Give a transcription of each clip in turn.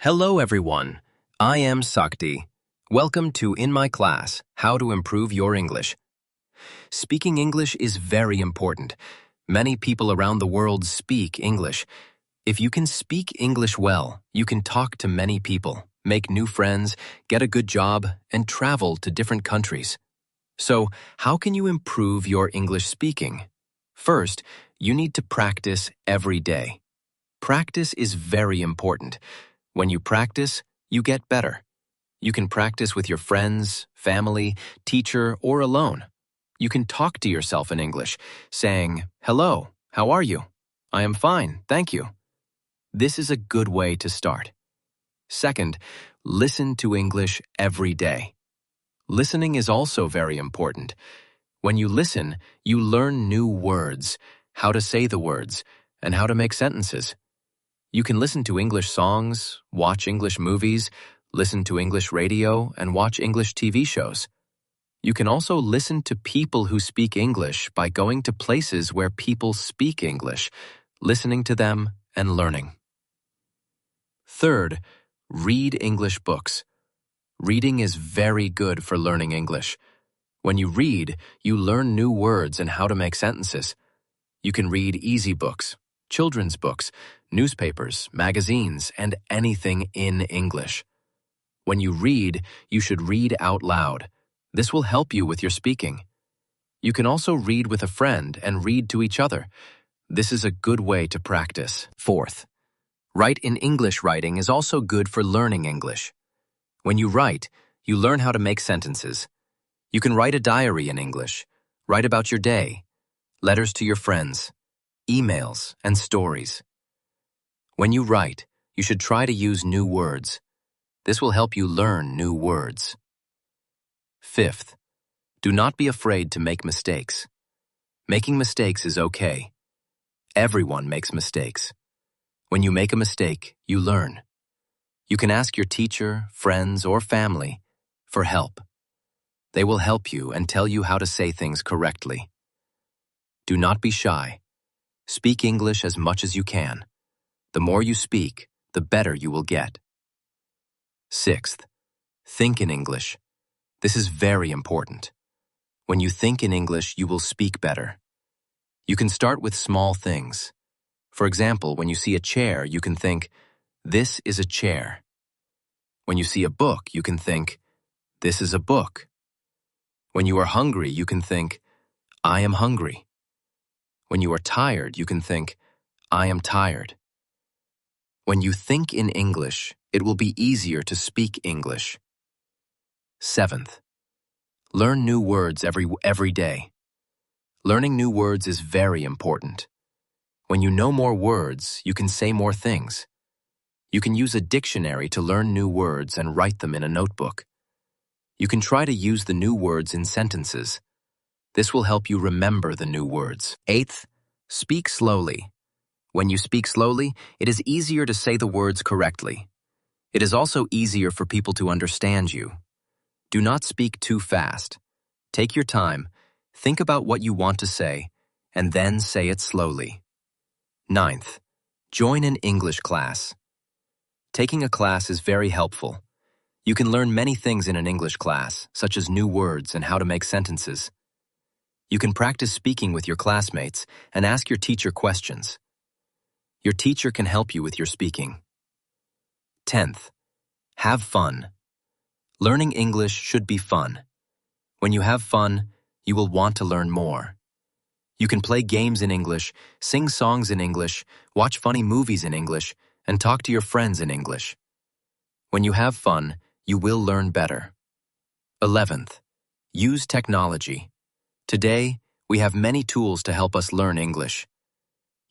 Hello everyone, I am Sakthi. Welcome to In My Class, How to Improve Your English. Speaking English is very important. Many people around the world speak English. If you can speak English well, you can talk to many people, make new friends, get a good job, and travel to different countries. So, how can you improve your English speaking? First, you need to practice every day. Practice is very important. When you practice, you get better. You can practice with your friends, family, teacher, or alone. You can talk to yourself in English, saying, "Hello, how are you? I am fine, thank you." This is a good way to start. Second, listen to English every day. Listening is also very important. When you listen, you learn new words, how to say the words, and how to make sentences. You can listen to English songs, watch English movies, listen to English radio, and watch English TV shows. You can also listen to people who speak English by going to places where people speak English, listening to them and learning. Third, read English books. Reading is very good for learning English. When you read, you learn new words and how to make sentences. You can read easy books, children's books, newspapers, magazines, and anything in English. When you read, you should read out loud. This will help you with your speaking. You can also read with a friend and read to each other. This is a good way to practice. Fourth, write in English. Writing is also good for learning English. When you write, you learn how to make sentences. You can write a diary in English, write about your day, letters to your friends, emails, and stories. When you write, you should try to use new words. This will help you learn new words. Fifth, do not be afraid to make mistakes. Making mistakes is okay. Everyone makes mistakes. When you make a mistake, you learn. You can ask your teacher, friends, or family for help. They will help you and tell you how to say things correctly. Do not be shy. Speak English as much as you can. The more you speak, the better you will get. Sixth, think in English. This is very important. When you think in English, you will speak better. You can start with small things. For example, when you see a chair, you can think, "This is a chair." When you see a book, you can think, "This is a book." When you are hungry, you can think, "I am hungry." When you are tired, you can think, "I am tired." When you think in English, it will be easier to speak English. Seventh, learn new words every day. Learning new words is very important. When you know more words, you can say more things. You can use a dictionary to learn new words and write them in a notebook. You can try to use the new words in sentences. This will help you remember the new words. Eighth, speak slowly. When you speak slowly, it is easier to say the words correctly. It is also easier for people to understand you. Do not speak too fast. Take your time, think about what you want to say, and then say it slowly. Ninth, join an English class. Taking a class is very helpful. You can learn many things in an English class, such as new words and how to make sentences. You can practice speaking with your classmates and ask your teacher questions. Your teacher can help you with your speaking. 10th, have fun. Learning English should be fun. When you have fun, you will want to learn more. You can play games in English, sing songs in English, watch funny movies in English, and talk to your friends in English. When you have fun, you will learn better. 11th, use technology. Today, we have many tools to help us learn English.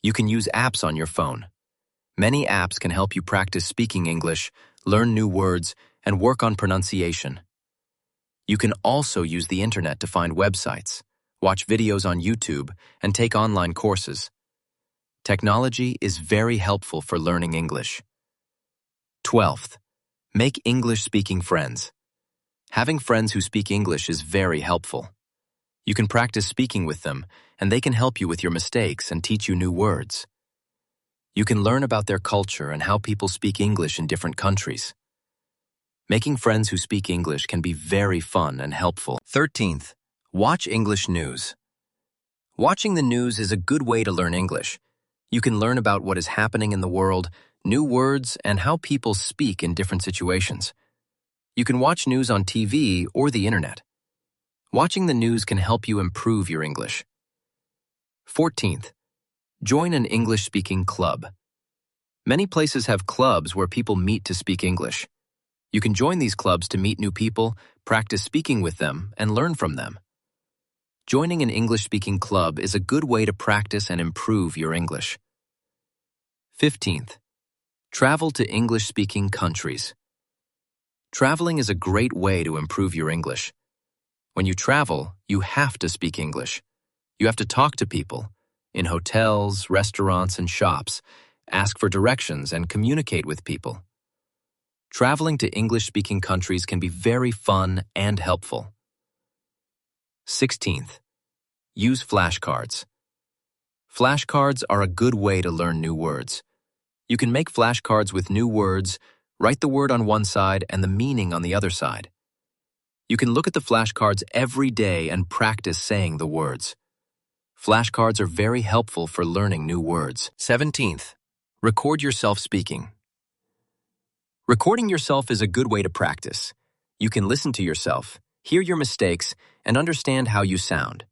You can use apps on your phone. Many apps can help you practice speaking English, learn new words, and work on pronunciation. You can also use the internet to find websites, watch videos on YouTube, and take online courses. Technology is very helpful for learning English. 12th, make English-speaking friends. Having friends who speak English is very helpful. You can practice speaking with them, and they can help you with your mistakes and teach you new words. You can learn about their culture and how people speak English in different countries. Making friends who speak English can be very fun and helpful. 13th, watch English news. Watching the news is a good way to learn English. You can learn about what is happening in the world, new words, and how people speak in different situations. You can watch news on TV or the internet. Watching the news can help you improve your English. 14th, join an English-speaking club. Many places have clubs where people meet to speak English. You can join these clubs to meet new people, practice speaking with them, and learn from them. Joining an English-speaking club is a good way to practice and improve your English. 15th, travel to English-speaking countries. Traveling is a great way to improve your English. When you travel, you have to speak English. You have to talk to people in hotels, restaurants, and shops, ask for directions, and communicate with people. Traveling to English-speaking countries can be very fun and helpful. 16th, use flashcards. Flashcards are a good way to learn new words. You can make flashcards with new words, write the word on one side and the meaning on the other side. You can look at the flashcards every day and practice saying the words. Flashcards are very helpful for learning new words. 17th, record yourself speaking. Recording yourself is a good way to practice. You can listen to yourself, hear your mistakes, and understand how you sound.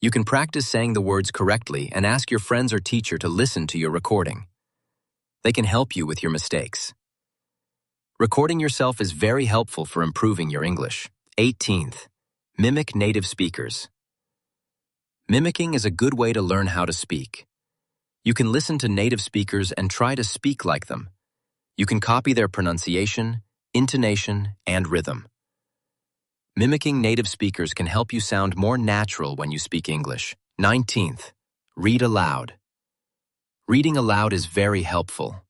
You can practice saying the words correctly and ask your friends or teacher to listen to your recording. They can help you with your mistakes. Recording yourself is very helpful for improving your English. 18th, mimic native speakers. Mimicking is a good way to learn how to speak. You can listen to native speakers and try to speak like them. You can copy their pronunciation, intonation, and rhythm. Mimicking native speakers can help you sound more natural when you speak English. 19th, read aloud. Reading aloud is very helpful.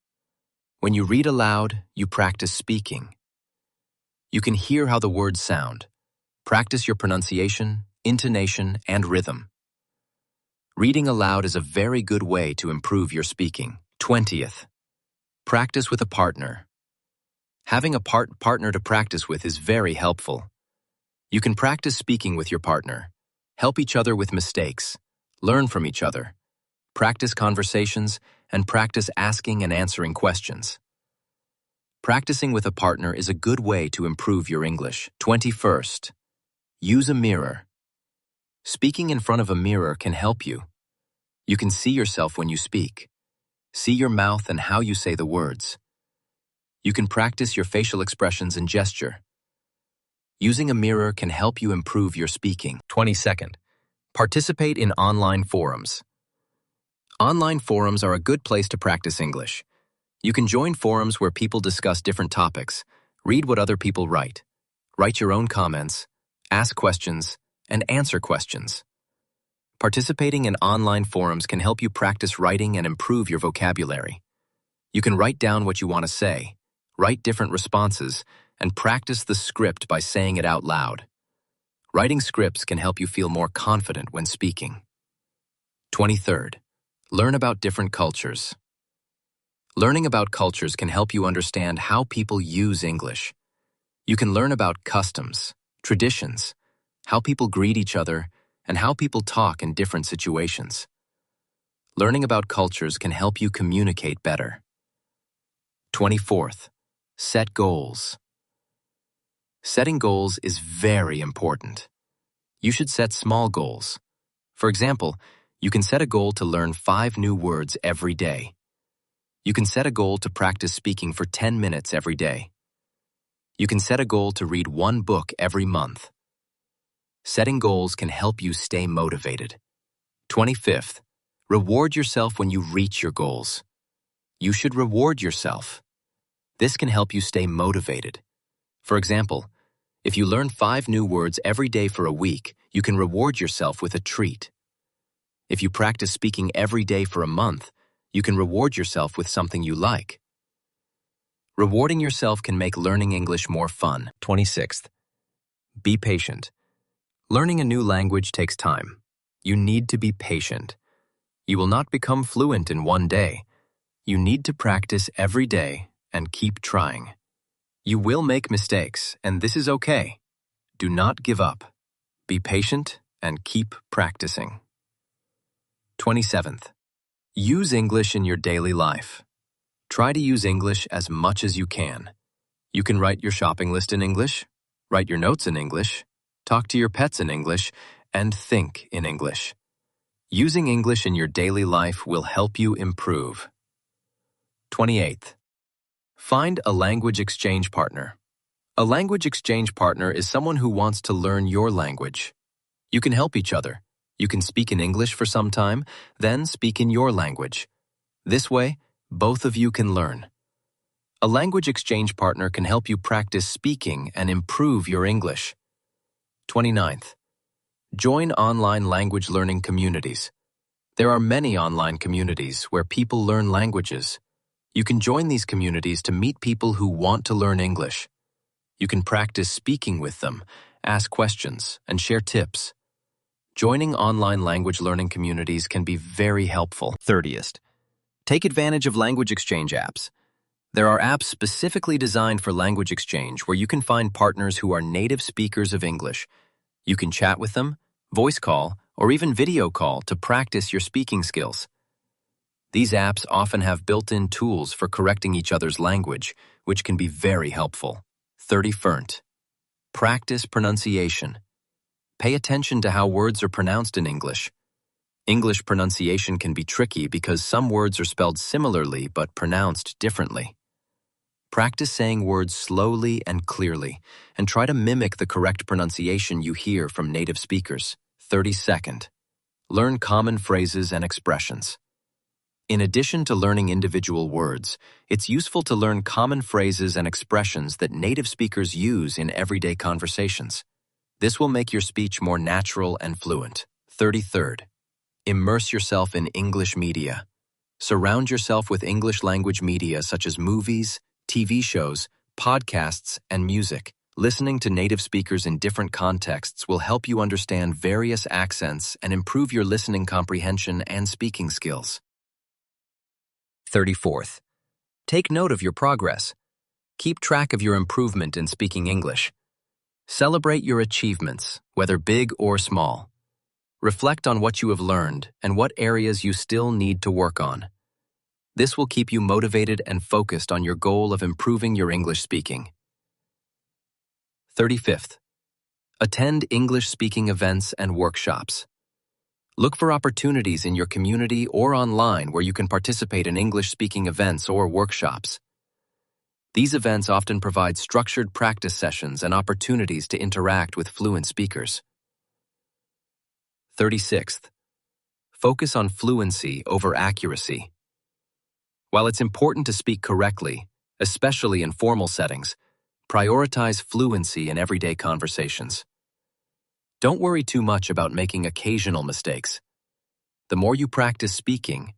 When you read aloud, you practice speaking. You can hear how the words sound. Practice your pronunciation, intonation, and rhythm. Reading aloud is a very good way to improve your speaking. 20th, practice with a partner. Having a partner to practice with is very helpful. You can practice speaking with your partner, help each other with mistakes, learn from each other, practice conversations, and practice asking and answering questions. Practicing with a partner is a good way to improve your English. 21st, use a mirror. Speaking in front of a mirror can help you. You can see yourself when you speak. See your mouth and how you say the words. You can practice your facial expressions and gesture. Using a mirror can help you improve your speaking. 22nd, participate in online forums. Online forums are a good place to practice English. You can join forums where people discuss different topics, read what other people write your own comments, ask questions, and answer questions. Participating in online forums can help you practice writing and improve your vocabulary. You can write down what you want to say, write different responses, and practice the script by saying it out loud. Writing scripts can help you feel more confident when speaking. 23rd, learn about different cultures. Learning about cultures can help you understand how people use English. You can learn about customs, traditions, how people greet each other, and how people talk in different situations. Learning about cultures can help you communicate better. 24th, set goals. Setting goals is very important. You should set small goals. For example, you can set a goal to learn 5 new words every day. You can set a goal to practice speaking for 10 minutes every day. You can set a goal to read 1 book every month. Setting goals can help you stay motivated. 25th, reward yourself when you reach your goals. You should reward yourself. This can help you stay motivated. For example, if you learn 5 new words every day for a week, you can reward yourself with a treat. If you practice speaking every day for a month, you can reward yourself with something you like. Rewarding yourself can make learning English more fun. 26th, be patient. Learning a new language takes time. You need to be patient. You will not become fluent in one day. You need to practice every day and keep trying. You will make mistakes, and this is okay. Do not give up. Be patient and keep practicing. 27th. Use English in your daily life. Try to use English as much as you can. You can write your shopping list in English, write your notes in English, talk to your pets in English, and think in English. Using English in your daily life will help you improve. 28th. Find a language exchange partner. A language exchange partner is someone who wants to learn your language. You can help each other. You can speak in English for some time, then speak in your language. This way, both of you can learn. A language exchange partner can help you practice speaking and improve your English. 29th. Join online language learning communities. There are many online communities where people learn languages. You can join these communities to meet people who want to learn English. You can practice speaking with them, ask questions, and share tips. Joining online language learning communities can be very helpful. 30th. Take advantage of language exchange apps. There are apps specifically designed for language exchange where you can find partners who are native speakers of English. You can chat with them, voice call, or even video call to practice your speaking skills. These apps often have built-in tools for correcting each other's language, which can be very helpful. 31st. Practice pronunciation. Pay attention to how words are pronounced in English. English pronunciation can be tricky because some words are spelled similarly but pronounced differently. Practice saying words slowly and clearly, and try to mimic the correct pronunciation you hear from native speakers. 32nd. Learn common phrases and expressions. In addition to learning individual words, it's useful to learn common phrases and expressions that native speakers use in everyday conversations. This will make your speech more natural and fluent. 33rd. Immerse yourself in English media. Surround yourself with English language media such as movies, TV shows, podcasts, and music. Listening to native speakers in different contexts will help you understand various accents and improve your listening comprehension and speaking skills. 34th. Take note of your progress. Keep track of your improvement in speaking English. Celebrate your achievements, whether big or small. Reflect on what you have learned and what areas you still need to work on. This will keep you motivated and focused on your goal of improving your English speaking. 35th. Attend English speaking events and workshops. Look for opportunities in your community or online where you can participate in English speaking events or workshops. These events often provide structured practice sessions and opportunities to interact with fluent speakers. 36th. Focus on fluency over accuracy. While it's important to speak correctly, especially in formal settings, prioritize fluency in everyday conversations. Don't worry too much about making occasional mistakes. The more you practice speaking,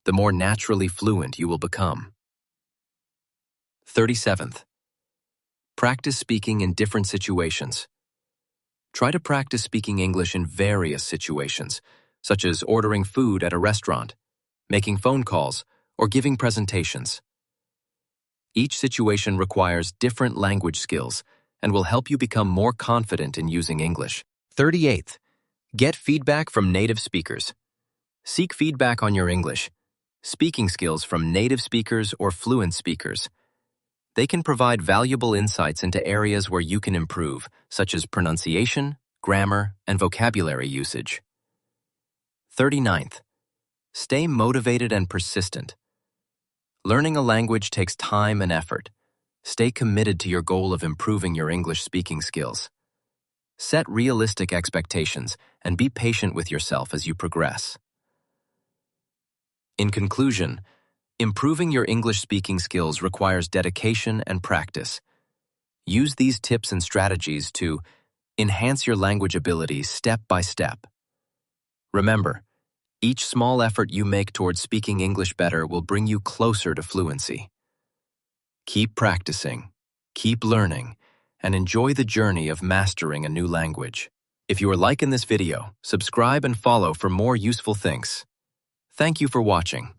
the more naturally fluent you will become. 37th. Practice speaking in different situations. Try to practice speaking English in various situations, such as ordering food at a restaurant, making phone calls, or giving presentations. Each situation requires different language skills and will help you become more confident in using English. 38th. Get feedback from native speakers. Seek feedback on your English, speaking skills from native speakers or fluent speakers. They can provide valuable insights into areas where you can improve, such as pronunciation, grammar, and vocabulary usage. 39th. Stay motivated and persistent. Learning a language takes time and effort. Stay committed to your goal of improving your English speaking skills. Set realistic expectations and be patient with yourself as you progress. In conclusion, improving your English speaking skills requires dedication and practice. Use these tips and strategies to enhance your language abilities step by step. Remember, each small effort you make towards speaking English better will bring you closer to fluency. Keep practicing, keep learning, and enjoy the journey of mastering a new language. If you are liking this video, subscribe and follow for more useful things. Thank you for watching.